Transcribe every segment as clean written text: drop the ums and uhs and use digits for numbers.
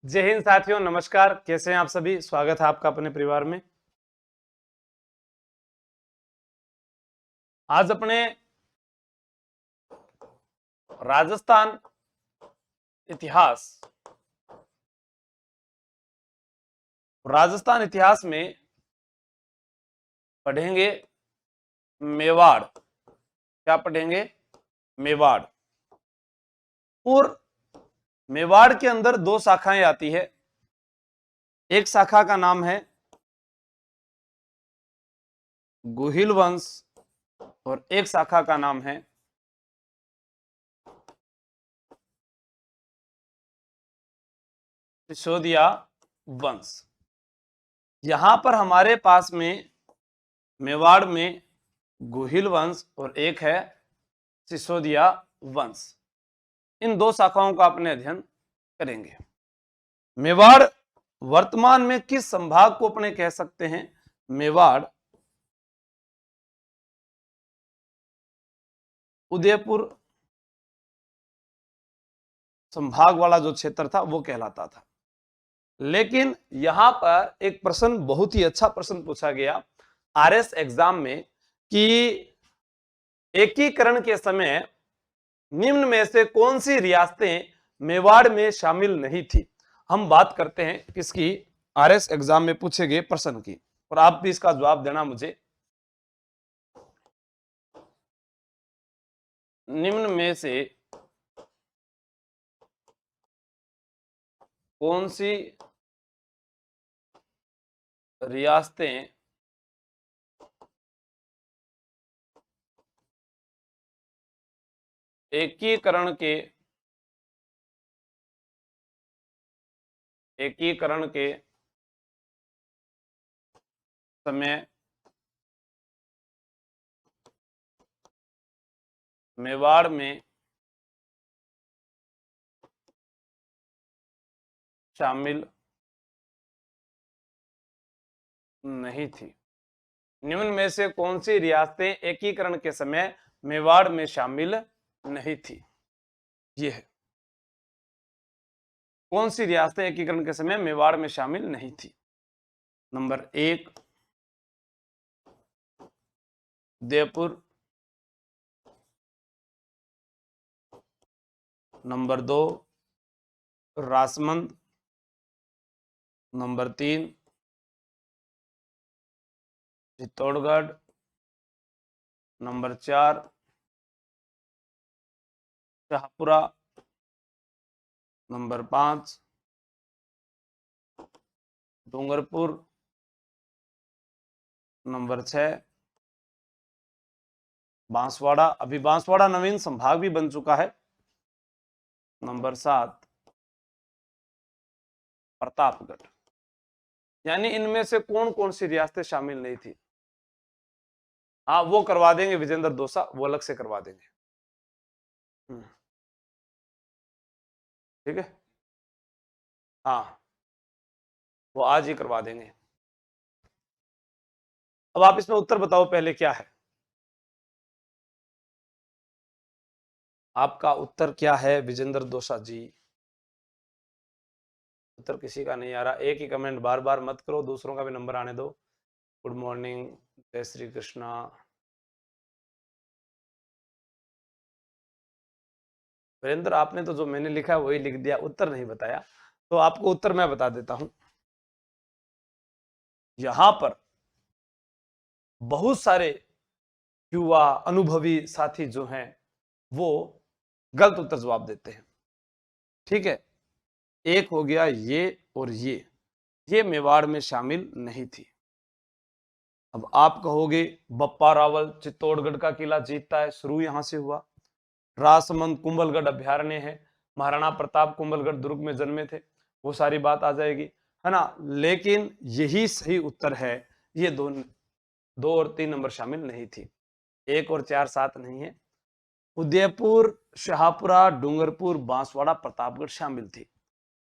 जय हिंद साथियों, नमस्कार। कैसे हैं आप सभी? स्वागत है आपका अपने परिवार में। आज अपने राजस्थान इतिहास में पढ़ेंगे मेवाड़। क्या पढ़ेंगे? मेवाड़। और मेवाड़ के अंदर दो शाखाएं आती है। एक शाखा का नाम है गुहिल वंश और एक शाखा का नाम है सिसोदिया वंश। यहां पर हमारे पास में मेवाड़ में गुहिल वंश और एक है सिसोदिया वंश। इन दो शाखाओं का अपने अध्ययन करेंगे। मेवाड़ वर्तमान में किस संभाग को अपने कह सकते हैं? मेवाड़ उदयपुर संभाग वाला जो क्षेत्र था वो कहलाता था। लेकिन यहां पर एक प्रश्न, बहुत ही अच्छा प्रश्न पूछा गया आरएस एग्जाम में कि एकीकरण के समय निम्न में से कौन सी रियासतें मेवाड़ में शामिल नहीं थी। हम बात करते हैं किसकी? आरएस एग्जाम में पूछे गए प्रश्न की, और आप भी इसका जवाब देना मुझे। निम्न में से कौन सी रियासतें एकीकरण के समय मेवाड़ में शामिल नहीं थी? निम्न में से कौन सी रियासतें एकीकरण के समय मेवाड़ में शामिल नहीं थी? ये है, कौन सी रियासतें एकीकरण के समय मेवाड़ में शामिल नहीं थी। Number 1 Udaipur, number 2 Rajmand, number 3 Chittorgarh, number 4 Shahpura, number 5 Dungarpur, number 6 Banswara. अभी बांसवाड़ा नवीन संभाग भी बन चुका है। नंबर 7 प्रतापगढ़। यानी इनमें से कौन कौन सी रियासतें शामिल नहीं थी? हाँ, वो करवा देंगे विजेंद्र दोसा, वो अलग से करवा देंगे। ठीक है, हाँ, वो आज ही करवा देंगे। अब आप इसमें उत्तर बताओ पहले क्या है। आपका उत्तर क्या है विजेंद्र दोसा जी? उत्तर किसी का नहीं आ रहा। एक ही कमेंट बार बार मत करो, दूसरों का भी नंबर आने दो। गुड मॉर्निंग, जय श्री कृष्णा। वीरेंद्र, आपने तो जो मैंने लिखा है वही लिख दिया, उत्तर नहीं बताया। तो आपको उत्तर मैं बता देता हूं। यहां पर बहुत सारे युवा अनुभवी साथी जो हैं वो गलत उत्तर जवाब देते हैं। ठीक है, एक हो गया ये, और ये मेवाड़ में शामिल नहीं थी। अब आप कहोगे बप्पा रावल चित्तौड़गढ़ का किला जीतता है, शुरू यहां से हुआ। राजसमंद कुंभलगढ़ अभ्यारण्य है, महाराणा प्रताप कुंभलगढ़ दुर्ग में जन्मे थे, वो सारी बात आ जाएगी, है ना। लेकिन यही सही उत्तर है। ये दो और 3 नंबर शामिल नहीं थी, 1 और 4 7 नहीं है। उदयपुर, शाहपुरा, डूंगरपुर, बांसवाड़ा, प्रतापगढ़ शामिल थी।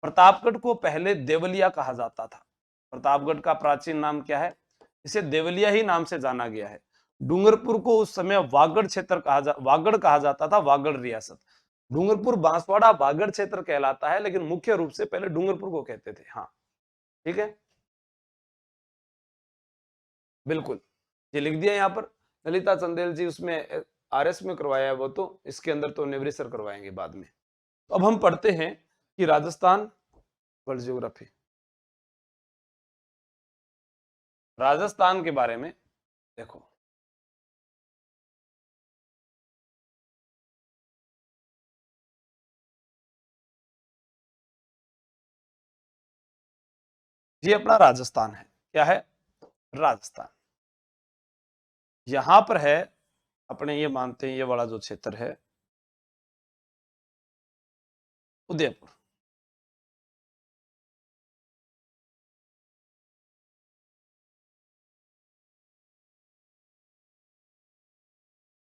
प्रतापगढ़ को पहले देवलिया कहा जाता था। प्रतापगढ़ का प्राचीन नाम क्या है? इसे देवलिया ही नाम से जाना गया है। डूंगरपुर को उस समय वागड़ क्षेत्र वागड़ कहा जाता था, वागड़ रियासत। डूंगरपुर बांसवाड़ा बागड़ क्षेत्र कहलाता है, लेकिन मुख्य रूप से पहले डूंगरपुर को कहते थे। हाँ ठीक है, बिल्कुल, ये लिख दिया यहाँ पर। ललिता चंदेल जी उसमें आरएस में करवाया है वो, तो इसके अंदर तो नेवरी सर करवाएंगे बाद में। तो अब हम पढ़ते हैं कि राजस्थान वर्ल्ड ज्योग्राफी, राजस्थान के बारे में देखो। ये अपना राजस्थान है, क्या है, राजस्थान। यहां पर है अपने, ये मानते हैं ये वाला जो क्षेत्र है उदयपुर।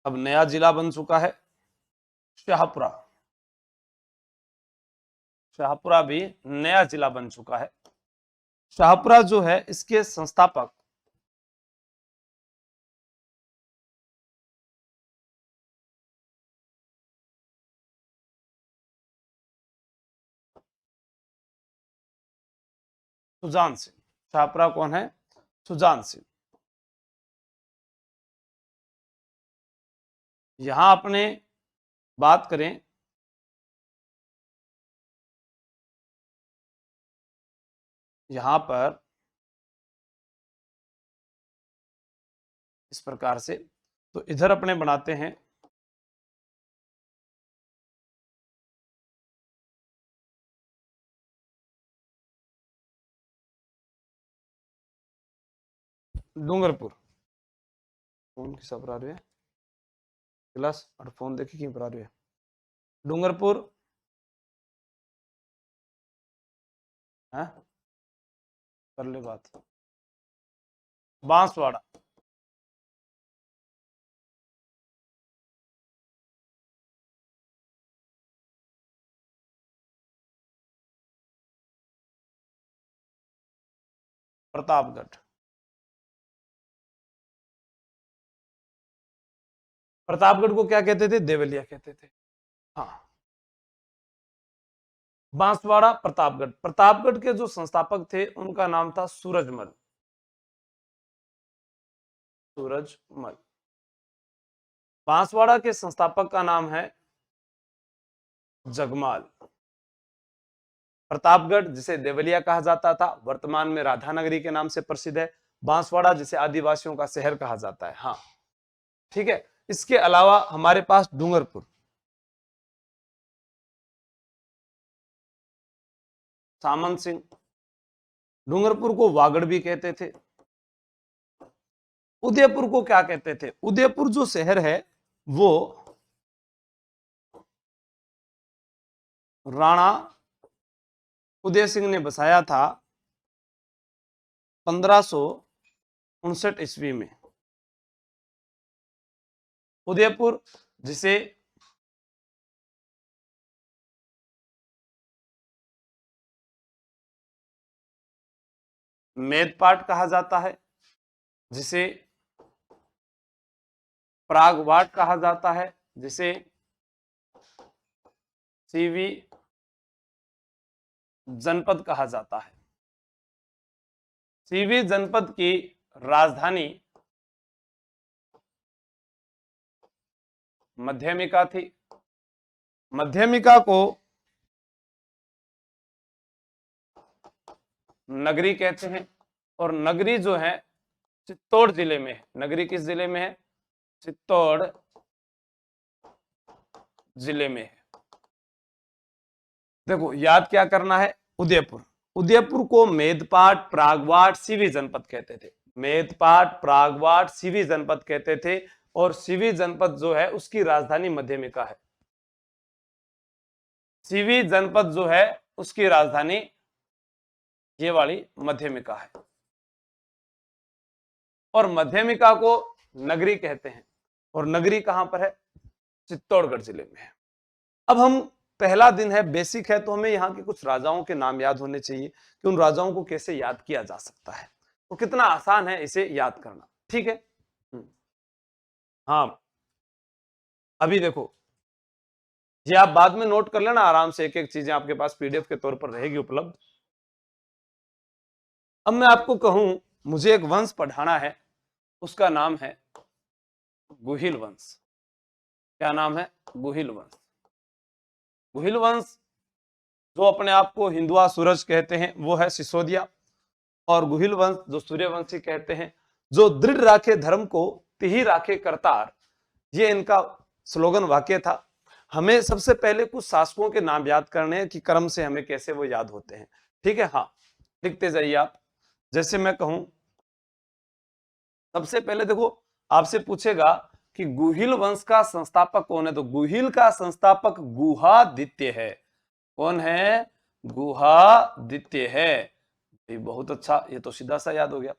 अब नया जिला बन चुका है शाहपुरा, शाहपुरा भी नया जिला बन चुका है। शाहपुरा जो है इसके संस्थापक सुजान सिंह। शाहपुरा कौन है, सुजान सिंह। यहां अपने बात करें यहां पर इस प्रकार से, तो इधर अपने बनाते हैं डूंगरपुर। फोन किसा पर आ रही है क्लास, और फोन देखिए क्यों पर आ रही है। डूंगरपुर है, कर ले बात। बांसवाड़ा, प्रतापगढ़। प्रतापगढ़ को क्या कहते थे, देवलिया कहते थे। हाँ, बांसवाड़ा प्रतापगढ़। प्रतापगढ़ के जो संस्थापक थे उनका नाम था सूरजमल, सूरजमल। बांसवाड़ा के संस्थापक का नाम है जगमाल। प्रतापगढ़ जिसे देवलिया कहा जाता था, वर्तमान में राधानगरी के नाम से प्रसिद्ध है। बांसवाड़ा जिसे आदिवासियों का शहर कहा जाता है। हाँ ठीक है, इसके अलावा हमारे पास डूंगरपुर, सामंत सिंह। डूंगरपुर को वागड़ भी कहते थे। उदयपुर को क्या कहते थे, उदयपुर जो शहर है वो राणा उदय सिंह ने बसाया था 1559 ईस्वी में। उदयपुर जिसे मेदपाट कहा जाता है, जिसे प्रागवाट कहा जाता है, जिसे सीवी जनपद कहा जाता है। सीवी जनपद की राजधानी मध्यमिका थी। मध्यमिका को नगरी कहते हैं, और नगरी जो है चित्तौड़ जिले में है। नगरी किस जिले में है, चित्तौड़ जिले में है। देखो याद क्या करना है, उदयपुर, उदयपुर को मेदपाट प्रागवाट सीवी जनपद कहते थे। मेदपाट प्रागवाट सीवी जनपद कहते थे, और सीवी जनपद जो है उसकी राजधानी मध्यमिका है। सीवी जनपद जो है उसकी राजधानी ये वाली मध्यमिका है, और मध्यमिका को नगरी कहते हैं। और नगरी कहां पर है, चित्तौड़गढ़ जिले में है। अब हम, पहला दिन है, बेसिक है, तो हमें यहाँ के कुछ राजाओं के नाम याद होने चाहिए कि उन राजाओं को कैसे याद किया जा सकता है। तो कितना आसान है इसे याद करना, ठीक है। हाँ, अभी देखो ये आप बाद में नोट कर लेना आराम से, एक एक चीजें आपके पास पीडीएफ के तौर पर रहेगी उपलब्ध। अब मैं आपको कहूं मुझे एक वंश पढ़ाना है, उसका नाम है गुहिल वंश। क्या नाम है? गुहिल वंश। गुहिल वंश जो अपने आप को हिंदुआ सूरज कहते हैं वो है सिसोदिया, और गुहिल वंश जो सूर्यवंशी कहते हैं, जो दृढ़ राखे धर्म को तिहि राखे करतार, ये इनका स्लोगन वाक्य था। हमें सबसे पहले कुछ शासकों के नाम याद करने हैं कि क्रम से हमें कैसे वो याद होते हैं, ठीक है? हाँ, लिखते जाइए आप। जैसे मैं कहूं, सबसे पहले देखो आपसे पूछेगा कि गुहिल वंश का संस्थापक कौन है, तो गुहिल का संस्थापक गुहादित्य है। कौन है? गुहादित्य है। ये बहुत अच्छा, ये तो सीधा सा याद हो गया।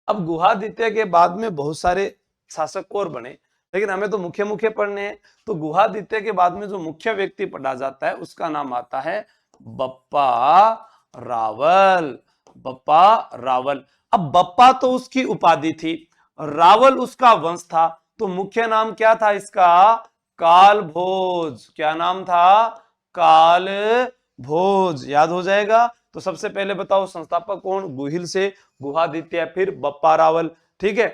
अब गुहादित्य के बाद में बहुत सारे शासक और बने, लेकिन हमें तो मुख्य मुख्य पढ़ने हैं। तो गुहादित्य के बाद में जो मुख्य व्यक्ति पढ़ा जाता है उसका नाम आता है बप्पा रावल। बप्पा रावल। अब बप्पा तो उसकी उपाधि थी, रावल उसका वंश था, तो मुख्य नाम क्या था इसका? कालभोज। क्या नाम था? कालभोज। याद हो जाएगा। तो सबसे पहले बताओ संस्थापक कौन? गुहिल से गुहादित्य, फिर बप्पा रावल, ठीक है?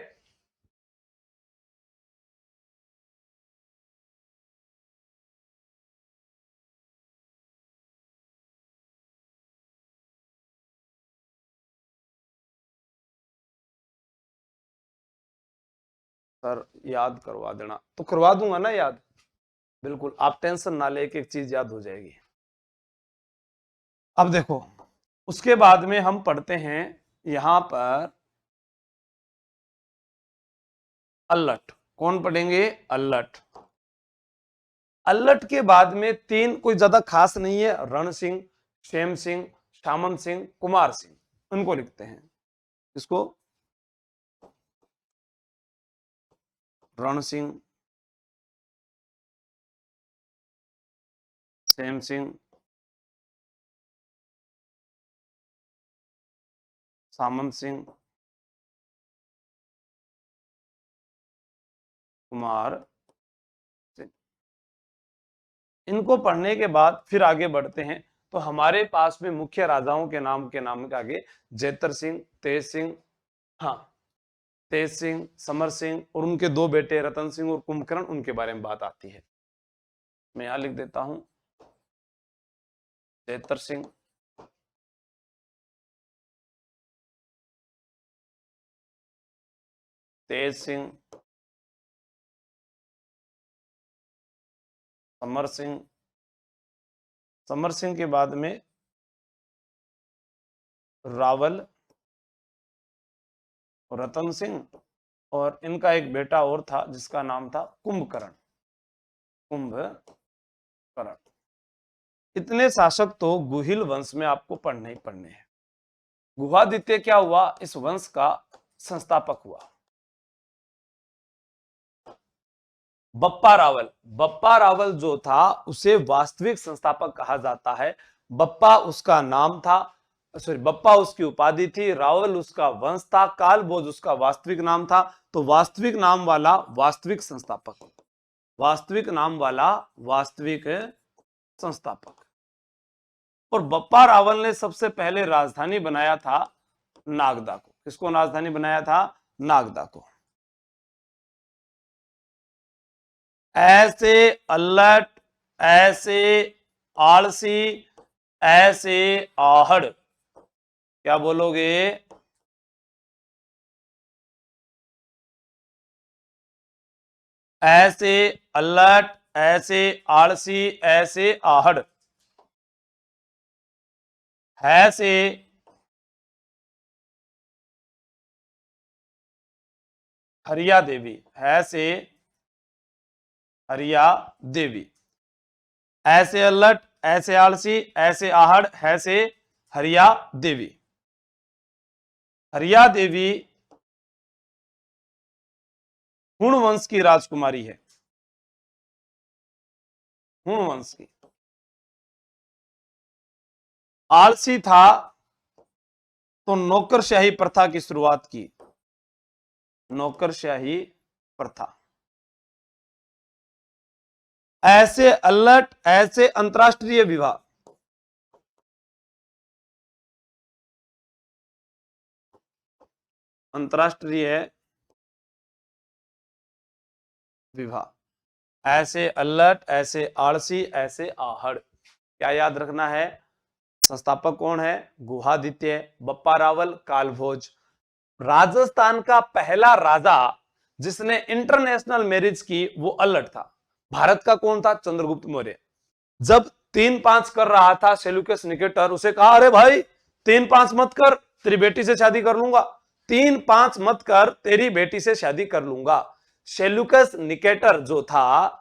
सर याद करवा देना, तो करवा दूंगा ना याद, बिल्कुल आप टेंशन ना ले, एक एक चीज याद हो जाएगी। अब देखो उसके बाद में हम पढ़ते हैं यहां पर अल्लट। कौन पढ़ेंगे? अल्लट। अल्लट के बाद में तीन, कोई ज्यादा खास नहीं है, रण सिंह, क्षेम सिंह, शामन सिंह, कुमार सिंह, उनको लिखते हैं। इसको रण सिंह, क्षेम सिंह, सामंत सिंह, कुमार सिंह। इनको पढ़ने के बाद फिर आगे बढ़ते हैं, तो हमारे पास में मुख्य राजाओं के नाम के आगे जैतर सिंह, तेज सिंह, हाँ तेज सिंह, समर सिंह और उनके दो बेटे रतन सिंह और कुंभकर्ण, उनके बारे में बात आती है। मैं यहां लिख देता हूं जैतर सिंह, तेज सिंह, समर सिंह, समर सिंह के बाद में रावल, रतन सिंह, और इनका एक बेटा और था जिसका नाम था कुंभकर्ण। कुंभकर्ण। इतने शासक तो गुहिल वंश में आपको पढ़ने ही पढ़ने हैं। गुहादित्य क्या हुआ? इस वंश का संस्थापक हुआ। बप्पा रावल, बप्पा रावल जो था उसे वास्तविक संस्थापक कहा जाता है। बप्पा उसका नाम था, सॉरी बप्पा उसकी उपाधि थी, रावल उसका वंश था, कालभोज उसका वास्तविक नाम था। तो वास्तविक नाम वाला वास्तविक संस्थापक, वास्तविक नाम वाला वास्तविक संस्थापक। और बप्पा रावल ने सबसे पहले राजधानी बनाया था नागदा को। किसको राजधानी बनाया था? नागदा को। ऐसे अल्लट, ऐसे आलसी, ऐसे आहड़, क्या बोलोगे? ऐसे अल्लट, ऐसे आलसी, ऐसे आहड़, है से हरिया देवी, है से हरिया देवी। ऐसे अल्लट, ऐसे आलसी, ऐसे आहड़, है से हरिया देवी। हरिया देवी हुण वंश की राजकुमारी है। हुण वंश की। आलसी था तो नौकरशाही प्रथा की शुरुआत की। नौकरशाही प्रथा। ऐसे अलर्ट, ऐसे अंतरराष्ट्रीय विवाह, अंतरराष्ट्रीय विवाह, ऐसे अलर्ट, ऐसे आलसी, ऐसे आहड़। क्या याद रखना है? संस्थापक कौन है? गुहादित्य, बप्पा रावल, कालभोज। राजस्थान का पहला राजा जिसने इंटरनेशनल मैरिज की वो अलर्ट था। भारत का कौन था? चंद्रगुप्त मौर्य। जब 3-5 कर रहा था सेल्यूकस निकेटर, उसे कहा अरे भाई 3-5 मत कर, तेरी बेटी से शादी कर लूंगा। 3-5 मत कर, तेरी बेटी से शादी कर लूंगा। सेल्यूकस निकेटर जो था,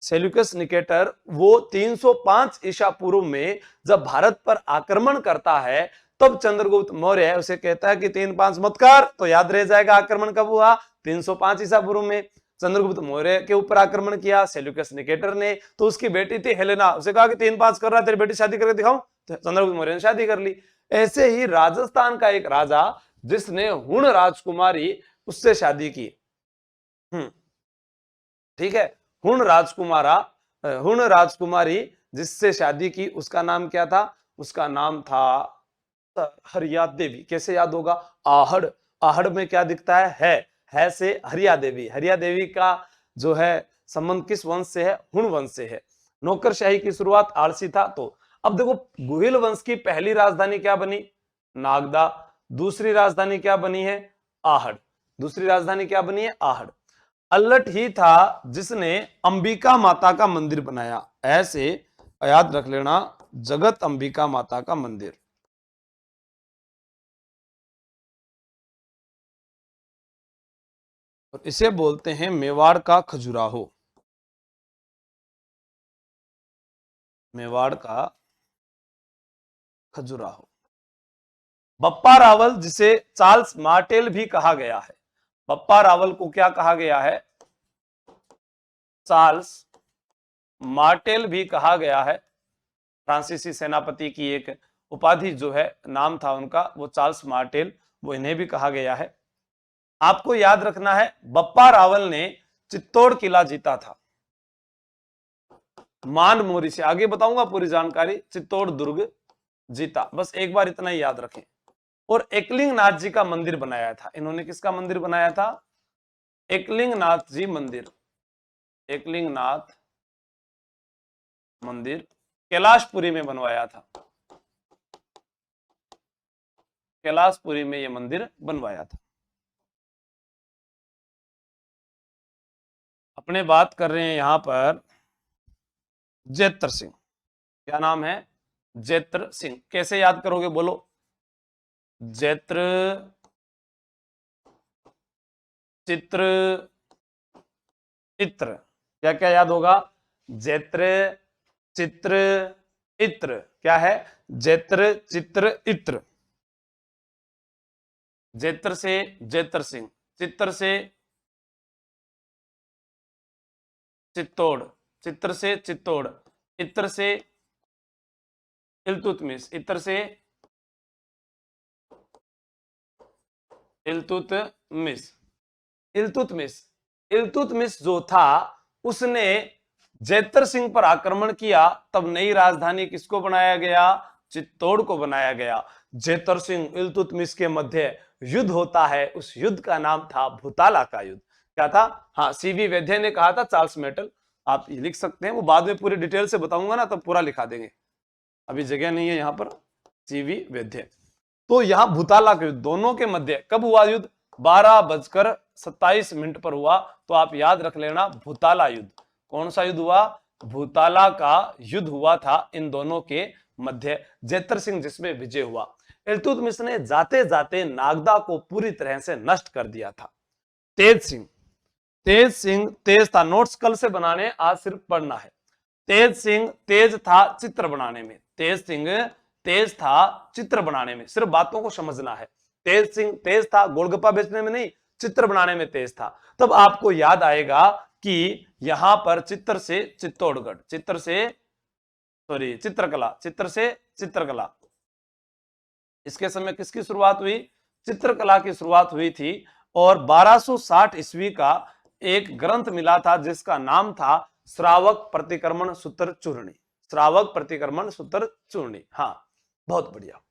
सेल्यूकस निकेटर, वो 305 ईसा पूर्व में जब भारत पर आक्रमण करता है, तब चंद्रगुप्त मौर्य उसे कहता है कि 3-5 मत कर, तो याद रह जाएगा आक्रमण कब हुआ? 305 ईसा पूर्व में चंद्रगुप्त मौर्य के ऊपर आक्रमण किया सेल्यूकस निकेटर ने। तो उसकी बेटी थी हेलेना, उसे कहा कि 3-5 कर रहा है, तेरी बेटी शादी करके दिखाऊं, तो चंद्रगुप्त मौर्य ने शादी कर ली। ऐसे ही राजस्थान का एक राजा जिसने हुण राजकुमारी, उससे शादी की। ठीक है, हुण राजकुमारी जिससे शादी की, उसका नाम क्या था? उसका नाम था हरिया देवी। कैसे याद होगा? आहड़, आहड़ में क्या दिखता है से हरिया देवी। हरिया देवी का जो है संबंध किस वंश से है? हुण वंश से है। नौकरशाही की शुरुआत आलसी था। तो अब देखो, गुहिल वंश की पहली राजधानी क्या बनी? नागदा। दूसरी राजधानी क्या बनी है? आहड़। दूसरी राजधानी क्या बनी है? आहड़। अल्लट ही था जिसने अंबिका माता का मंदिर बनाया। ऐसे याद रख लेना, जगत अंबिका माता का मंदिर। और इसे बोलते हैं मेवाड़ का खजुराहो। मेवाड़ का खजुराहो। बप्पा रावल, जिसे चार्ल्स मार्टेल भी कहा गया है, बप्पा रावल को क्या कहा गया है? चार्ल्स मार्टेल भी कहा गया है। फ्रांसीसी सेनापति की एक उपाधि जो है, नाम था उनका, वो चार्ल्स मार्टेल, वो इन्हें भी कहा गया है। आपको याद रखना है, बप्पा रावल ने चित्तौड़ किला जीता था। मान मोरी से आगे बताऊंगा पूरी जानकारी। चित्तौड़ दुर्ग जीता, बस एक बार इतना ही याद रखें। और एकलिंग नाथ जी का मंदिर बनाया था इन्होंने। किसका मंदिर बनाया था? एकलिंग नाथ जी मंदिर। एकलिंग नाथ मंदिर कैलाशपुरी में बनवाया था। कैलाशपुरी में यह मंदिर बनवाया था। अपने बात कर रहे हैं यहां पर जैत्र सिंह। क्या नाम है? जैत्र सिंह। कैसे याद करोगे? बोलो। जैत्र, चित्र, इत्र। क्या क्या याद होगा? जैत्र, चित्र, इत्र। क्या है? जैत्र, चित्र, इत्र। जैत्र से जैत्र सिंह, चित्र से चित्तौड़, चित्र से चित्तौड़, इत्र से इल्तुतमिश, इत्र से इल्तुतमिश। इल्तुतमिश, इल्तुतमिश जो था, उसने जैत्र सिंह पर आक्रमण किया। तब नई राजधानी किसको बनाया गया? चित्तौड़ को बनाया गया। जैत्र सिंह इल्तुतमिश के मध्य युद्ध होता है, उस युद्ध का नाम था भूताला का युद्ध। क्या था? हाँ, सीवी वैद्य ने कहा था, चार्ल्स मेटल। आप लिख सकते हैं, वो बाद में पूरी डिटेल से बताऊंगा ना, तब पूरा लिखा देंगे, अभी जगह नहीं है यहाँ पर। सीवी वैद्य। तो यहां भूताला के युद्ध, दोनों के मध्य कब हुआ युद्ध? 12:27 पर हुआ। तो आप याद रख लेना, भूताला युद्ध। कौन सा युद्ध हुआ? भूताला का युद्ध हुआ था इन दोनों के मध्य। जैत्र सिंह जिसमें विजय हुआ। इल्तुतमिश ने जाते जाते नागदा को पूरी तरह से नष्ट कर दिया था। तेज सिंह, तेज सिंह तेज था। नोट्स कल से बनाने, आज सिर्फ पढ़ना है। तेज सिंह तेज था चित्र बनाने में। तेज सिंह तेज था चित्र बनाने में, सिर्फ बातों को समझना है। तेज सिंह तेज था गोलगप्पा बेचने में नहीं, चित्र बनाने में तेज था। तब आपको याद आएगा कि यहां पर चित्र से चित्तौड़गढ़, चित्र से सॉरी चित्रकला, चित्र से चित्रकला। इसके समय किसकी शुरुआत हुई? चित्रकला की शुरुआत हुई थी। और 1260 ईस्वी का एक ग्रंथ मिला था जिसका नाम था श्रावक प्रतिक्रमण सूत्र चूर्णी, श्रावक प्रतिक्रमण सूत्र चूर्णी। हाँ, बहुत बढ़िया।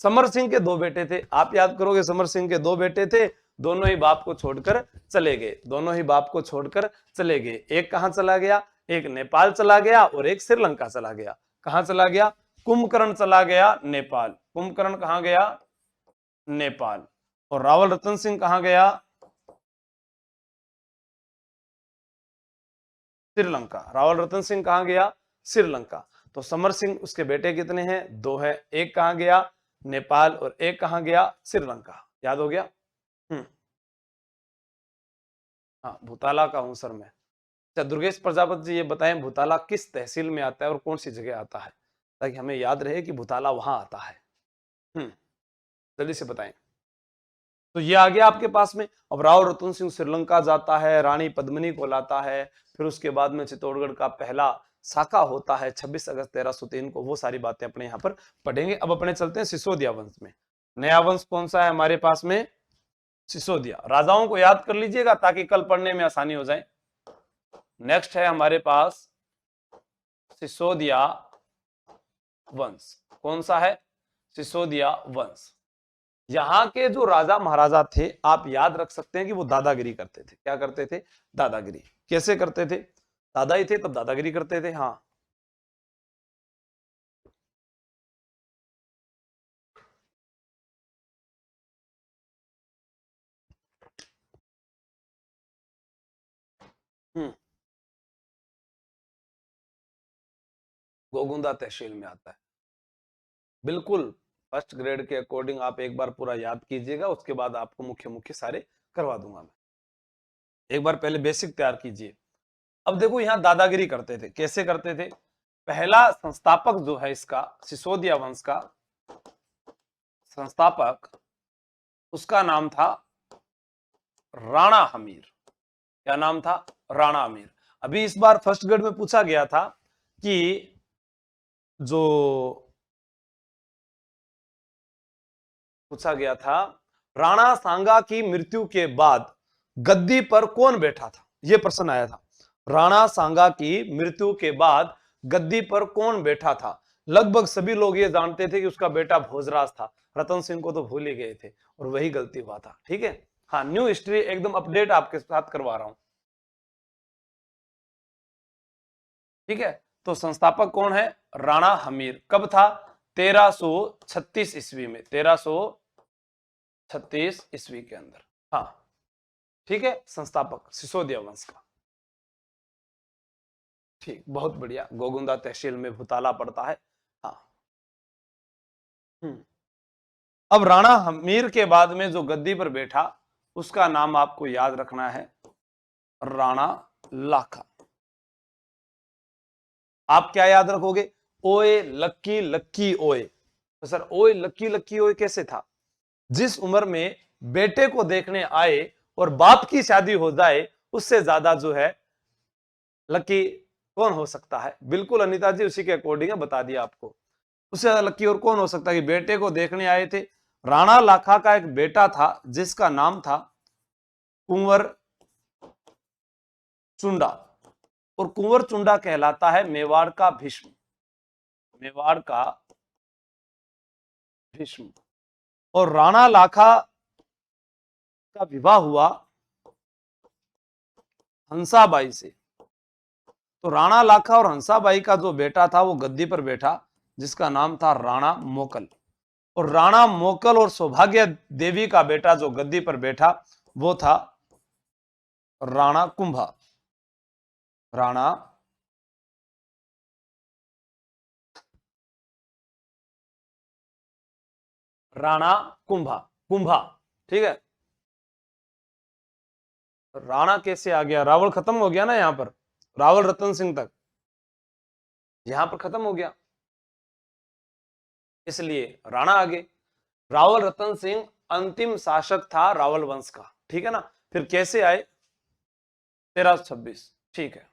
समर सिंह के 2 बेटे थे, आप याद करोगे, समर सिंह के 2 बेटे थे, दोनों ही बाप को छोड़कर चले गए, दोनों ही बाप को छोड़कर चले गए। एक कहां चला गया, एक नेपाल चला गया और एक श्रीलंका चला गया। कहां चला गया? कुंभकर्ण चला गया नेपाल। कुंभकर्ण कहां गया? नेपाल। और रावल रतन सिंह कहां गया? श्रीलंका। रावल रतन सिंह कहां गया? श्रीलंका। तो समर सिंह, उसके बेटे कितने हैं? 2 है। एक कहां गया? नेपाल। और एक कहां गया? श्रीलंका। याद हो गया? हाँ, भूताला का हूं सर मैं। अच्छा, दुर्गेश प्रजापति जी ये बताएं, भूताला किस तहसील में आता है और कौन सी जगह आता है, ताकि हमें याद रहे कि भूताला वहां आता है। जल्दी से बताएं। तो ये आ गया आपके पास में। अब राव रतन सिंह श्रीलंका जाता है, रानी पद्मिनी को लाता है, फिर उसके बाद में चित्तौड़गढ़ का पहला शाखा होता है 26 अगस्त 1303 को। वो सारी बातें अपने यहाँ पर पढ़ेंगे। अब अपने चलते हैं सिसोदिया वंश में। नया वंश कौन सा है हमारे पास में? सिसोदिया। राजाओं को याद कर लीजिएगा ताकि कल पढ़ने में आसानी हो जाए। नेक्स्ट है हमारे पास सिसोदिया वंश। कौन सा है? सिसोदिया वंश। यहां के जो राजा महाराजा थे, आप याद रख सकते हैं कि वो दादागिरी करते थे। क्या करते थे? दादागिरी। कैसे करते थे? दादा ही थे तब दादागिरी करते थे। हाँ, गोगुंदा तहसील में आता है। बिल्कुल फर्स्ट ग्रेड के अकॉर्डिंग आप एक बार पूरा याद कीजिएगा, उसके बाद आपको मुख्य मुख्य सारे करवा दूंगा मैं। एक बार पहले बेसिक तैयार कीजिए। अब देखो यहां दादागिरी करते थे। कैसे करते थे? पहला संस्थापक जो है इसका, सिसोदिया वंश का संस्थापक, उसका नाम था राणा हमीर। क्या नाम था? राणा हमीर। अभी इस बार फर्स्ट ग्रेड में पूछा गया था कि जो पूछा गया था, राणा सांगा की मृत्यु के बाद गद्दी पर कौन बैठा था? यह प्रश्न आया था। राणा सांगा की मृत्यु के बाद गद्दी पर कौन बैठा था? लगभग सभी लोग ये जानते थे कि उसका बेटा भोजराज था। रतन सिंह को तो भूल ही गए थे और वही गलती हुआ था। ठीक है। हाँ, न्यू हिस्ट्री एकदम अपडेट आपके साथ करवा रहा हूं। ठीक है। तो संस्थापक कौन है? राणा हमीर। कब था? 1336 ईस्वी में। 1336 ईस्वी के अंदर। हाँ, ठीक है। संस्थापक सिसोदिया वंश का। ठीक, बहुत बढ़िया। गोगुंदा तहसील में भूताला पड़ता है। हाँ। अब राणा हमीर के बाद में जो गद्दी पर बैठा, उसका नाम आपको याद रखना है, राणा लाखा। आप क्या याद रखोगे? ओए लक्की लक्की ओए। तो सर ओए लक्की लक्की ओए कैसे था? जिस उम्र में बेटे को देखने आए और बाप की शादी हो जाए, उससे ज्यादा जो है लकी कौन हो सकता है? बिल्कुल अनिता जी, उसी के अकॉर्डिंग बता दिया आपको। उससे ज्यादा लकी और कौन हो सकता है कि बेटे को देखने आए थे? राणा लाखा का एक बेटा था जिसका नाम था कुंवर चुंडा, और कुंवर चुंडा कहलाता है मेवाड़ का भीष्म। मेवाड़ का भीष्म। और राणा लाखा का विवाह हुआ हंसाबाई से। तो राणा लाखा और हंसाबाई का जो बेटा था वो गद्दी पर बैठा, जिसका नाम था राणा मोकल। और राणा मोकल और सौभाग्य देवी का बेटा जो गद्दी पर बैठा वो था राणा कुंभा। राणा राणा कुंभा। कुंभा। ठीक है। राणा कैसे आ गया? रावल खत्म हो गया ना यहां पर, रावल रतन सिंह तक यहां पर खत्म हो गया, इसलिए राणा आगे। रावल रतन सिंह अंतिम शासक था रावल वंश का। ठीक है ना। फिर कैसे आए? 1326। ठीक है।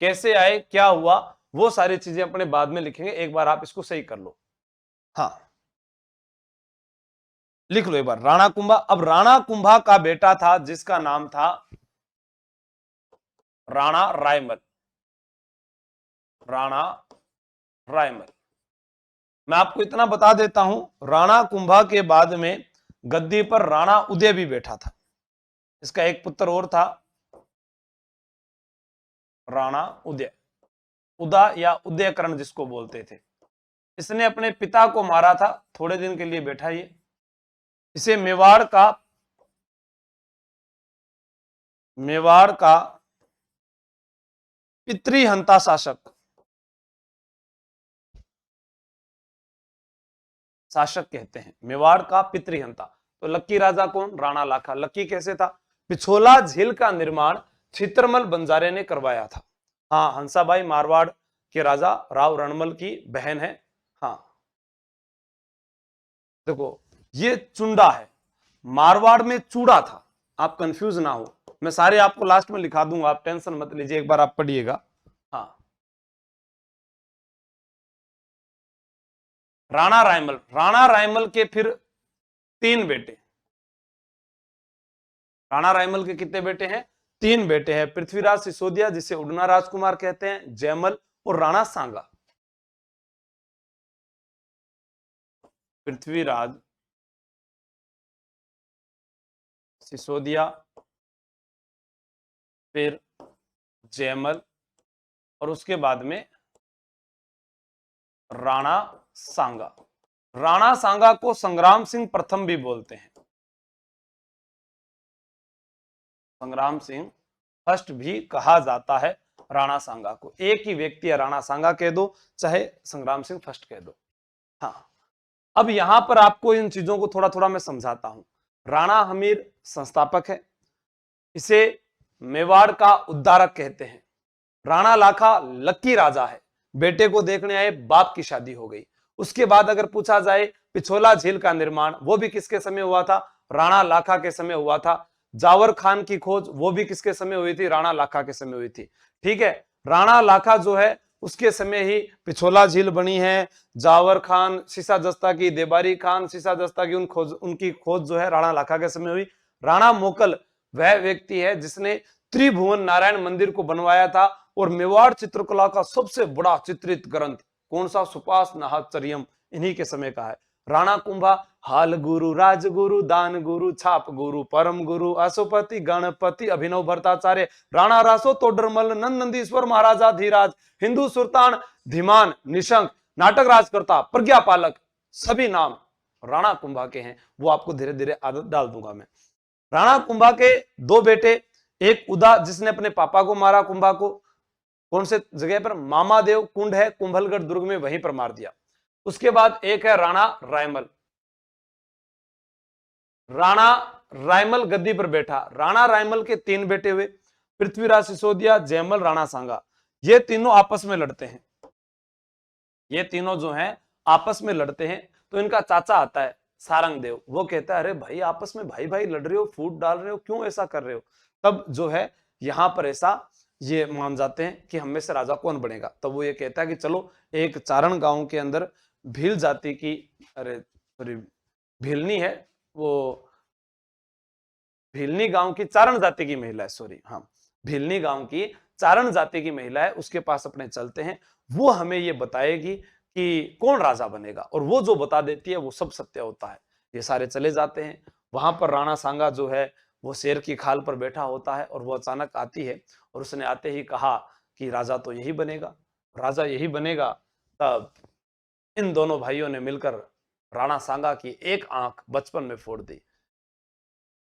कैसे आए, क्या हुआ, वो सारी चीजें अपने बाद में लिखेंगे। एक बार आप इसको सही कर लो। हाँ, लिख लो एक बार, राणा कुंभा। अब राणा कुंभा का बेटा था जिसका नाम था राणा रायमल। राणा रायमल। मैं आपको इतना बता देता हूं, राणा कुंभा के बाद में गद्दी पर राणा उदय भी बैठा था। इसका एक पुत्र और था, राणा उदय, उदा या उदयकरण जिसको बोलते थे। इसने अपने पिता को मारा था, थोड़े दिन के लिए बैठा ये। इसे मेवाड़ का पितृहंता शासक कहते हैं, मेवाड़ का पितृहंता। तो लक्की राजा कौन? राणा लाखा। लक्की कैसे था? पिछोला झील का निर्माण चित्रमल बंजारे ने करवाया था। हाँ, हंसाबाई मारवाड़ के राजा राव रणमल की बहन है। हाँ, देखो ये चुंडा है, मारवाड़ में चूड़ा था, आप कंफ्यूज ना हो। मैं सारे आपको लास्ट में लिखा दूंगा, आप टेंशन मत लीजिए, एक बार आप पढ़िएगा। हाँ, राणा रायमल के फिर 3 बेटे। राणा रायमल के कितने बेटे हैं? 3 बेटे हैं। पृथ्वीराज सिसोदिया जिसे उड़ना राजकुमार कहते हैं, जयमल और राणा सांगा। पृथ्वीराज सिसोदिया, फिर जयमल, और उसके बाद में राणा सांगा। राणा सांगा को संग्राम सिंह प्रथम भी बोलते हैं, संग्राम सिंह फर्स्ट भी कहा जाता है राणा सांगा को। एक ही व्यक्ति है, राणा सांगा कह दो चाहे संग्राम सिंह फर्स्ट कह दो। हाँ, अब यहां पर आपको इन चीजों को थोड़ा थोड़ा मैं समझाता हूं। राणा हमीर संस्थापक है, इसे मेवाड़ का उद्धारक कहते हैं। राणा लाखा लक्की राजा है, बेटे को देखने आए, बाप की शादी हो गई। उसके बाद अगर पूछा जाए पिछोला झील का निर्माण, वो भी किसके समय हुआ था? राणा लाखा के समय हुआ था। जावर खान की खोज, वो भी किसके समय हुई थी? राणा लाखा के समय हुई थी। ठीक है, राणा लाखा जो है उसके समय ही पिछोला झील बनी है। जावर खान, सीसा जस्ता की, देबारी खान, सीसा जस्ता की उनकी खोज जो है राणा लाखा के समय हुई। राणा मोकल वह व्यक्ति है जिसने त्रिभुवन नारायण मंदिर को बनवाया था। और मेवाड़ चित्रकला का सबसे बड़ा चित्रित ग्रंथ कौन सा? सुपास नाहचर्यम, इन्हीं के समय का है। राणा कुंभा हाल गुरु, राजगुरु, दान गुरु, छाप गुरु, परम गुरु, अशोपति, गणपति, अभिनव भट्टाचार्य, राणा रासो, तोडरमल, नंदीश्वर, महाराजा धीराज, हिंदू सुल्तान, धीमान, निशंक, नाटक राजकर्ता, प्रज्ञा पालक, सभी नाम राणा कुंभा के हैं। वो आपको धीरे धीरे आदत डाल दूंगा मैं। राणा कुंभा के 2 बेटे, एक उदा जिसने अपने पापा को मारा कुंभा को, कौन से जगह पर? मामादेव कुंड है कुंभलगढ़ दुर्ग में, वहीं पर मार दिया। उसके बाद एक है राणा रायमल। राणा रायमल गद्दी पर बैठा। राणा रायमल के 3 बेटे हुए, पृथ्वीराज सिसोदिया, जयमल, राणा सांगा। ये तीनों आपस में लड़ते हैं, ये तीनों जो हैं आपस में लड़ते हैं। तो इनका चाचा आता है सारंग देव, वो कहता है अरे भाई आपस में भाई भाई लड़ रहे हो, फूट डाल रहे हो, क्यों ऐसा कर रहे हो? तब जो है यहां पर ऐसा ये मान जाते हैं कि हम में से राजा कौन बनेगा। तब वो ये कहता है कि चलो एक चारण गांव के अंदर भील जाति की, अरे सॉरी भीलनी है वो, भीलनी गांव की चारण जाति की महिला है, सॉरी, हाँ भीलनी गांव की चारण जाति की महिला है, उसके पास अपने चलते हैं। वो हमें ये बताएगी कि कौन राजा बनेगा, और वो जो बता देती है वो सब सत्य होता है। ये सारे चले जाते हैं। वहां पर राणा सांगा जो है वो शेर की खाल पर बैठा होता है, और वो अचानक आती है, और उसने आते ही कहा कि राजा तो यही बनेगा, राजा यही बनेगा। तब इन दोनों भाइयों ने मिलकर राणा सांगा की एक आंख बचपन में फोड़ दी।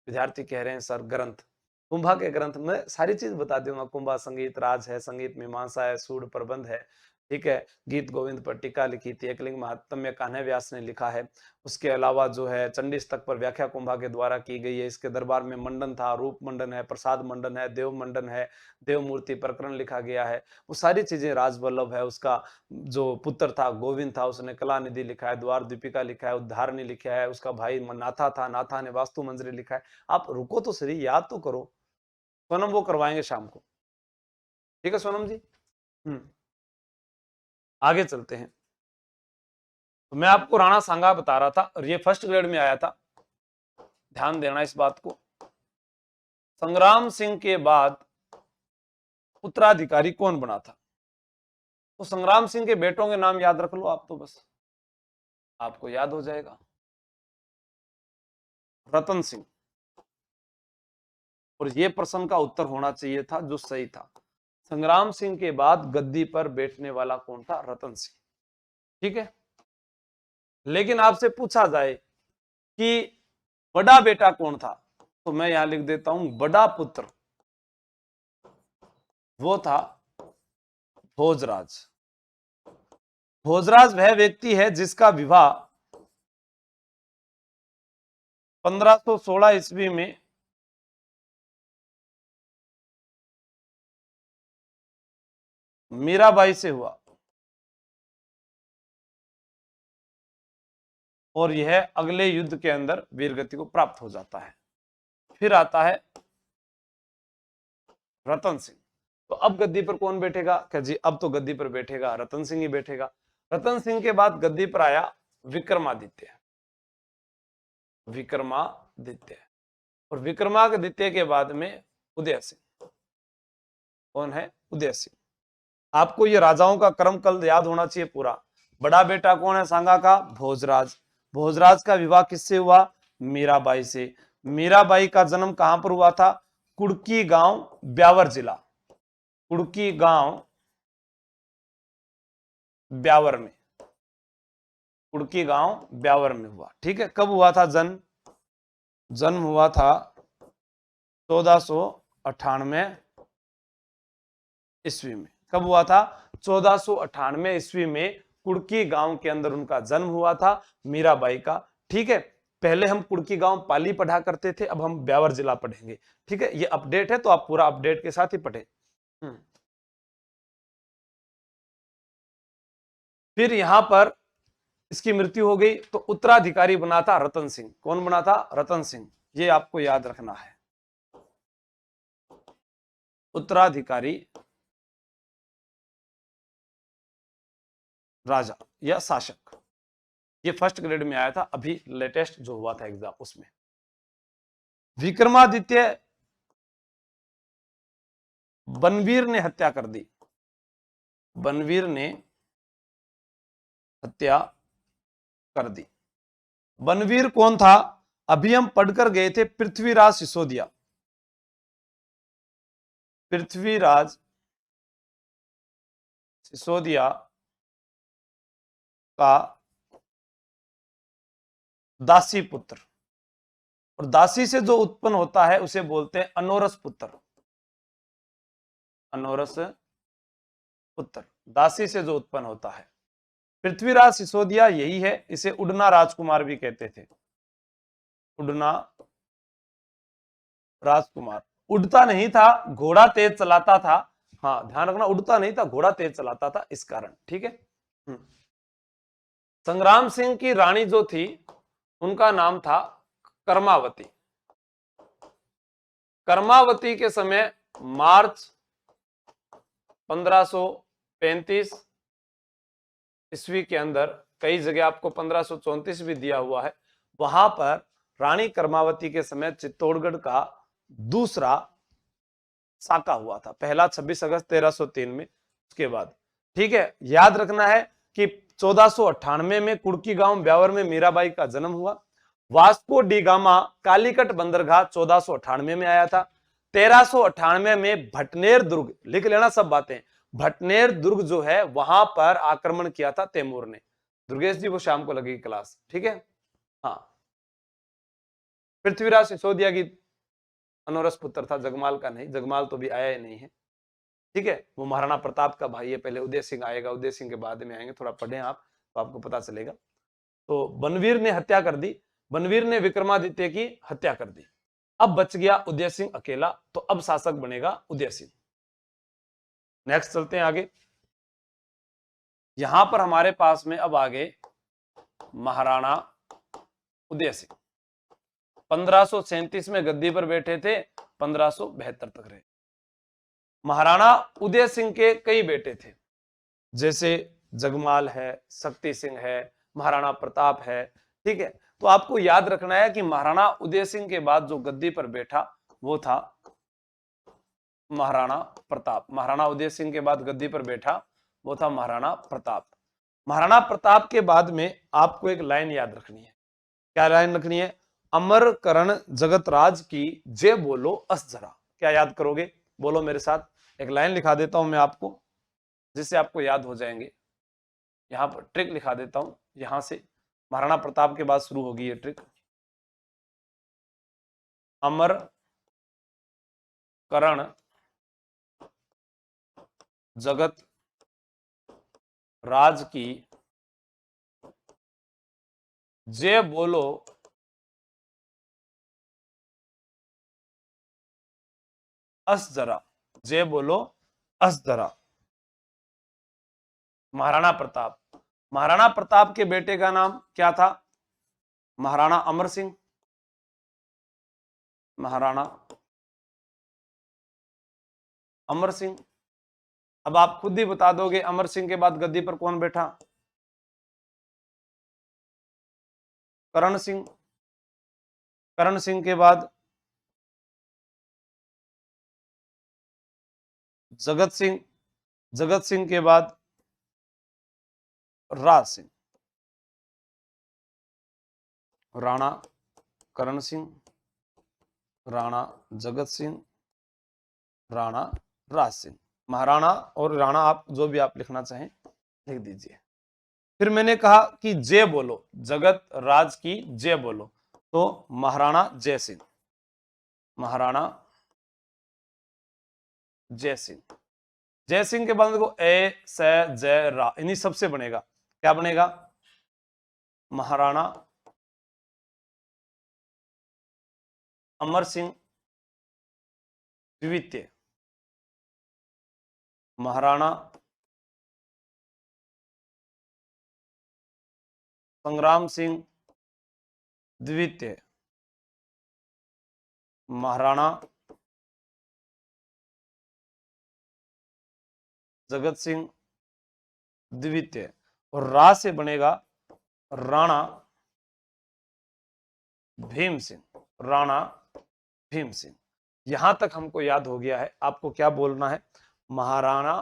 विद्यार्थी कह रहे हैं सर ग्रंथ, कुंभा के ग्रंथ में सारी चीज बता दूंगा। कुंभा संगीत राज है, संगीत मीमांसा है, सूड प्रबंध है, ठीक है, गीत गोविंद पर टीका लिखी थी, एकलिंग महात्म्य कान्ह व्यास ने लिखा है। उसके अलावा जो है चंडीस्तक पर व्याख्या कुंभा के द्वारा की गई है। इसके दरबार में मंडन था, रूप मंडन है, प्रसाद मंडन है, देव मंडन है, देव मूर्ति प्रकरण लिखा गया है। वो सारी चीजें, राजवल्लभ है उसका जो पुत्र था गोविंद था, उसने कला निधि लिखा है, द्वार दीपिका लिखा है, उद्धारणी लिखा है। उसका भाई नाथा था, नाथा ने वास्तु मंजरी लिखा है। आप रुको तो सही, याद तो करो। सोनम वो करवाएंगे शाम को, ठीक है सोनम जी। आगे चलते हैं। तो मैं आपको राणा सांगा बता रहा था, और ये फर्स्ट ग्रेड में आया था, ध्यान देना इस बात को। संग्राम सिंह के बाद उत्तराधिकारी कौन बना था? तो संग्राम सिंह के बेटों के नाम याद रख लो आप, तो बस आपको याद हो जाएगा। रतन सिंह, और ये प्रश्न का उत्तर होना चाहिए था जो सही था। संग्राम सिंह के बाद गद्दी पर बैठने वाला कौन था? रतन सिंह। ठीक है, लेकिन आपसे पूछा जाए कि बड़ा बेटा कौन था, तो मैं यहां लिख देता हूं बड़ा पुत्र, वो था भोजराज। भोजराज वह व्यक्ति है जिसका विवाह 1516 ईस्वी में मीराबाई से हुआ, और यह अगले युद्ध के अंदर वीरगति को प्राप्त हो जाता है। फिर आता है रतन सिंह। तो अब गद्दी पर कौन बैठेगा? क्या जी, अब तो गद्दी पर बैठेगा रतन सिंह ही बैठेगा। रतन सिंह के बाद गद्दी पर आया विक्रमादित्य। विक्रमादित्य, और विक्रमादित्य के बाद में उदय सिंह। कौन है? उदय सिंह। आपको ये राजाओं का क्रम कल याद होना चाहिए पूरा। बड़ा बेटा कौन है सांगा का? भोजराज। भोजराज का विवाह किससे हुआ? मीराबाई से। मीराबाई का जन्म कहां पर हुआ था? कुड़की गांव, ब्यावर जिला। कुड़की गांव, ब्यावर में। कुड़की गांव ब्यावर में हुआ। ठीक है, कब हुआ था जन्म? जन्म हुआ था 1498 ईस्वी में। कब हुआ था? 1498 ईस्वी में कुड़की गांव के अंदर उनका जन्म हुआ था, मीराबाई का। ठीक है, पहले हम कुड़की गांव पाली पढ़ा करते थे, अब हम ब्यावर जिला पढ़ेंगे। ठीक है, ये अपडेट है तो आप पूरा अपडेट के साथ ही पढ़े। फिर यहां पर इसकी मृत्यु हो गई तो उत्तराधिकारी बना था रतन सिंह। कौन बना था? रतन सिंह। ये आपको याद रखना है। उत्तराधिकारी राजा या शासक, ये फर्स्ट ग्रेड में आया था, अभी लेटेस्ट जो हुआ था एग्जाम उसमें। विक्रमादित्य बनवीर ने हत्या कर दी। बनवीर ने हत्या कर दी। बनवीर कौन था? अभी हम पढ़कर गए थे पृथ्वीराज सिसोदिया। पृथ्वीराज सिसोदिया का दासी पुत्र, और दासी से जो उत्पन्न होता है उसे बोलते हैं अनोरस पुत्र। अनोरस पुत्र, दासी से जो उत्पन्न होता है। पृथ्वीराज सिसोदिया यही है, इसे उड़ना राजकुमार भी कहते थे। उड़ना राजकुमार। उड़ता नहीं था, घोड़ा तेज चलाता था। हाँ ध्यान रखना, उड़ता नहीं था, घोड़ा तेज चलाता था, इस कारण। ठीक है। संग्राम सिंह की रानी जो थी उनका नाम था कर्मावती। कर्मावती के समय मार्च 1535 ईस्वी के अंदर, कई जगह आपको 1534 भी दिया हुआ है, वहां पर रानी कर्मावती के समय चित्तौड़गढ़ का दूसरा साका हुआ था। पहला 26 अगस्त 1303 में, उसके बाद। ठीक है, याद रखना है कि 1498 में कुड़की गांव ब्यावर में मीराबाई का जन्म हुआ। वास्को डी गामा कालीकट बंदरगाह 1498 में आया था। 1398 में भटनेर दुर्ग, लिख लेना सब बातें, भटनेर दुर्ग जो है वहां पर आक्रमण किया था तैमूर ने। दुर्गेश जी वो शाम को लगेगी क्लास। ठीक है। हाँ, पृथ्वीराज सिसोदिया की अनोरस पुत्र था, जगमाल का नहीं। जगमाल तो भी आया ही नहीं है। ठीक है, वो महाराणा प्रताप का भाई है। पहले उदय सिंह आएगा, उदय सिंह के बाद में आएंगे, थोड़ा पढ़ें आप तो आपको पता चलेगा। तो बनवीर ने हत्या कर दी, बनवीर ने विक्रमादित्य की हत्या कर दी। अब बच गया उदय सिंह अकेला, तो अब शासक बनेगा उदय सिंह। नेक्स्ट चलते हैं आगे। यहां पर हमारे पास में अब आगे महाराणा उदय सिंह 1537 में गद्दी पर बैठे थे, 1572 तक रहे। महाराणा उदय सिंह के कई बेटे थे, जैसे जगमाल है, शक्ति सिंह है, महाराणा प्रताप है। ठीक है, तो आपको याद रखना है कि महाराणा उदय सिंह के बाद जो गद्दी पर बैठा वो था महाराणा प्रताप। महाराणा उदय सिंह के बाद गद्दी पर बैठा वो था महाराणा प्रताप। महाराणा प्रताप के बाद में आपको एक लाइन याद रखनी है। क्या लाइन रखनी है? अमर करण जगतराज की जय बोलो अस जरा। क्या याद करोगे? बोलो मेरे साथ। एक लाइन लिखा देता हूं मैं आपको जिससे आपको याद हो जाएंगे। यहां पर ट्रिक लिखा देता हूं, यहां से महाराणा प्रताप के बाद शुरू होगी ये ट्रिक। अमर करण जगत राज की जय बोलो अस जरा। जय बोलो अस जरा। महाराणा प्रताप। महाराणा प्रताप के बेटे का नाम क्या था? महाराणा अमर सिंह। महाराणा अमर सिंह। अब आप खुद ही बता दोगे अमर सिंह के बाद गद्दी पर कौन बैठा? करण सिंह। करण सिंह के बाद जगत सिंह। जगत सिंह के बाद राज सिंह। राणा करण सिंह, राणा जगत सिंह, राणा राज सिंह। महाराणा और राणा आप जो भी आप लिखना चाहें लिख दीजिए। फिर मैंने कहा कि जय बोलो, जगत राज की जय बोलो, तो महाराणा जय सिंह। महाराणा जय सिंह। जय सिंह के बाद देखो ए स जय रा, इन्हीं सबसे बनेगा। क्या बनेगा? महाराणा अमर सिंह द्वितीय। महाराणा संग्राम सिंह द्वितीय। महाराणा जगत सिंह द्वितीय। और रा से बनेगा राणा भीम सिंह। राणा भीम सिंह। यहां तक हमको याद हो गया है। आपको क्या बोलना है? महाराणा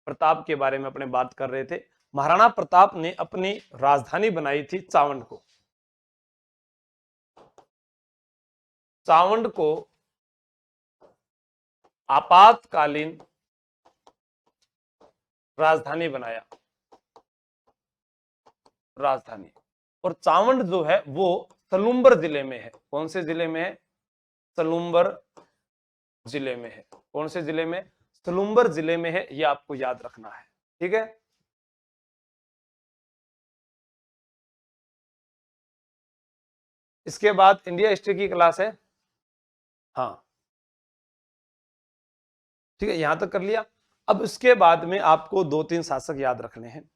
प्रताप के बारे में अपने बात कर रहे थे। महाराणा प्रताप ने अपनी राजधानी बनाई थी चावंड को। चावंड को आपातकालीन राजधानी बनाया। राजधानी। और चावंड जो है वो सलूम्बर जिले में है। कौन से जिले में है? सलूम्बर जिले में है। कौन से जिले में? सलूम्बर जिले में है। यह आपको याद रखना है। ठीक है। इसके बाद इंडिया हिस्ट्री की क्लास है। हाँ ठीक है, यहां तक कर लिया। अब इसके बाद में आपको 2-3 शासक याद रखने हैं।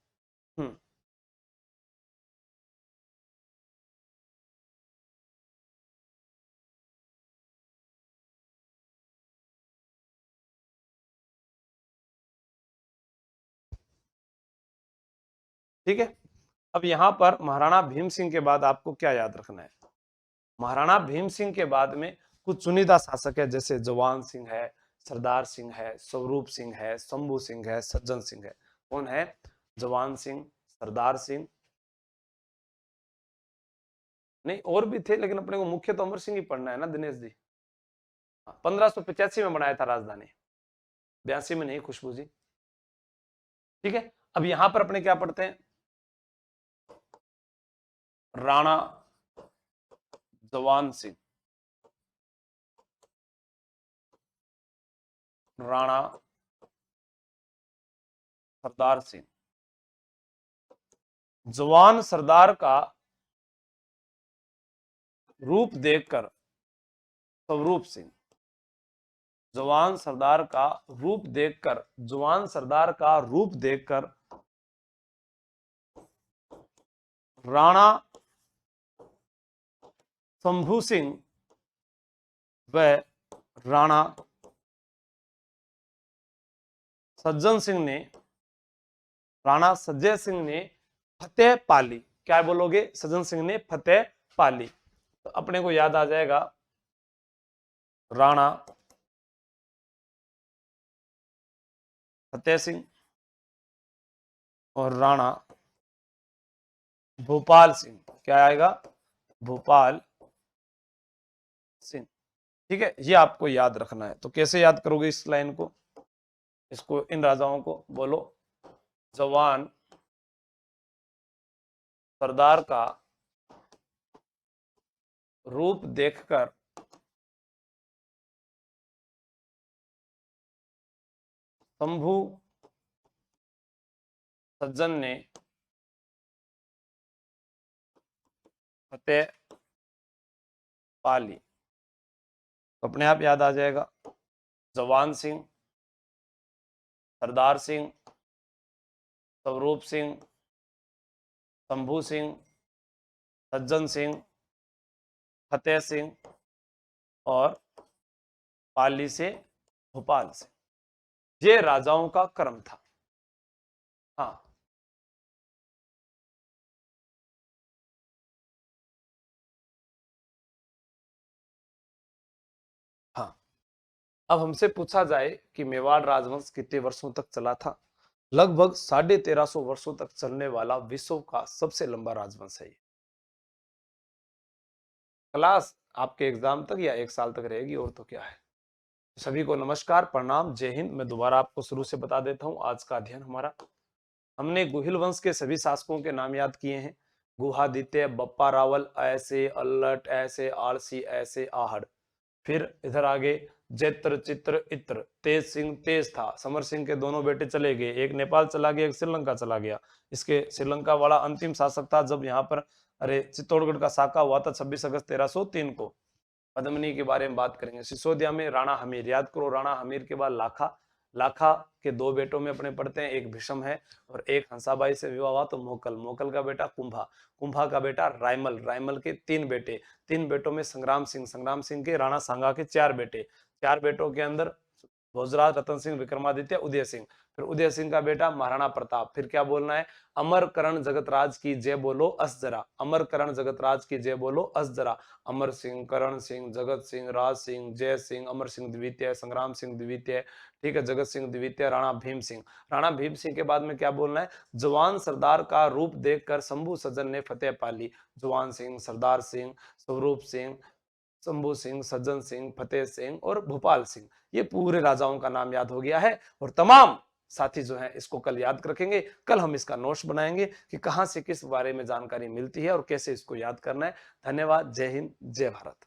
ठीक है। अब यहां पर महाराणा भीम सिंह के बाद आपको क्या याद रखना है? महाराणा भीम सिंह के बाद में कुछ चुनिंदा शासक है, जैसे जवान सिंह है, सरदार सिंह है, स्वरूप सिंह है, शंभू सिंह है, सज्जन सिंह है। कौन है? जवान सिंह, सरदार सिंह, नहीं और भी थे, लेकिन अपने को मुख्य तो अमर सिंह ही पढ़ना है ना दिनेश जी। 1585 में बनाया था राजधानी, 82 में नहीं, खुशबू जी। ठीक है। अब यहां पर अपने क्या पढ़ते हैं? राणा जवान सिंह, राणा सरदार सिंह। जवान सरदार का रूप देखकर स्वरूप सिंह। जवान सरदार का रूप देखकर, जवान सरदार का रूप देखकर राणा शंभू सिंह व राणा सज्जन सिंह ने, राणा सज्जय सिंह ने फतेह पाली। क्या बोलोगे? सज्जन सिंह ने फतेह पाली। तो अपने को याद आ जाएगा राणा फतेह सिंह और राणा भूपाल सिंह। क्या आएगा? भूपाल सिंह। ठीक है, ये आपको याद रखना है। तो कैसे याद करोगे इस लाइन को, इसको, इन राजाओं को? बोलो, जवान सरदार का रूप देखकर शंभू सज्जन ने फतेह पा ली। तो अपने आप याद आ जाएगा, जवान सिंह, सरदार सिंह, स्वरूप सिंह, शंभू सिंह, सज्जन सिंह, फतेह सिंह और पाली से भोपाल से। ये राजाओं का क्रम था। हाँ, हाँ। अब हमसे पूछा जाए कि मेवाड़ राजवंश कितने वर्षों तक चला था? लगभग 1350 वर्षों तक चलने वाला विश्व का सबसे लंबा राजवंश है ये। क्लास आपके एग्जाम तक या 1 साल तक रहेगी, और तो क्या है। सभी को नमस्कार, प्रणाम, जय हिंद। मैं दोबारा आपको शुरू से बता देता हूं आज का अध्ययन हमारा। हमने गुहिल वंश के सभी शासकों के नाम याद किए हैं। गुहादित्य, बप्पा रावल, ऐसे, अल्लट, ऐसे, आलसी, ऐसे, आहड़। फिर इधर आगे जैत्र, चित्र, इत्र। तेज सिंह तेज था, समर सिंह के दोनों बेटे चले गए, एक नेपाल चला गया, एक श्रीलंका चला गया। इसके श्रीलंका वाला अंतिम शासक था जब यहाँ पर अरे चित्तौड़गढ़ का साका हुआ था 26 अगस्त 1303 को। पद्मिनी के बारे में बात करेंगे। सिसोदिया में राणा हमीर, याद करो, राणा हमीर के बाद लाखा। लाखा के 2 बेटों में अपने पढ़ते हैं, एक भीषम है और एक हंसाबाई से विवाह हुआ तो मोकल। मोकल का बेटा कुंभा। कुंभा का बेटा रायमल। रायमल के 3 बेटे। 3 बेटों में संग्राम सिंह। संग्राम सिंह के राणा सांगा के 4 बेटे। 4 बेटों के अंदर भोजराज, रतन सिंह, विक्रमादित्य, उदय सिंह। फिर उदय सिंह का बेटा महाराणा प्रताप। फिर क्या बोलना है? अमर करण जगतराज की जय बोलो अस जरा। अमर करण जगतराज की जय बोलो अस जरा। अमर सिंह, करण सिंह, जगत सिंह, राज सिंह, जय सिंह, अमर सिंह द्वितीय, संग्राम सिंह द्वितीय, ठीक है, जगत सिंह द्वितीय, राणा भीम सिंह। राणा भीम सिंह के बाद में क्या बोलना है? जवान सरदार का रूप देखकर शंभू सज्जन ने फतेह पा ली। जवान सिंह, सरदार सिंह, स्वरूप सिंह, शंभू सिंह, सज्जन सिंह, फतेह सिंह और भोपाल सिंह। ये पूरे राजाओं का नाम याद हो गया है। और तमाम साथी जो हैं इसको कल याद रखेंगे। कल हम इसका नोट्स बनाएंगे कि कहां से किस बारे में जानकारी मिलती है और कैसे इसको याद करना है। धन्यवाद। जय हिंद, जय भारत।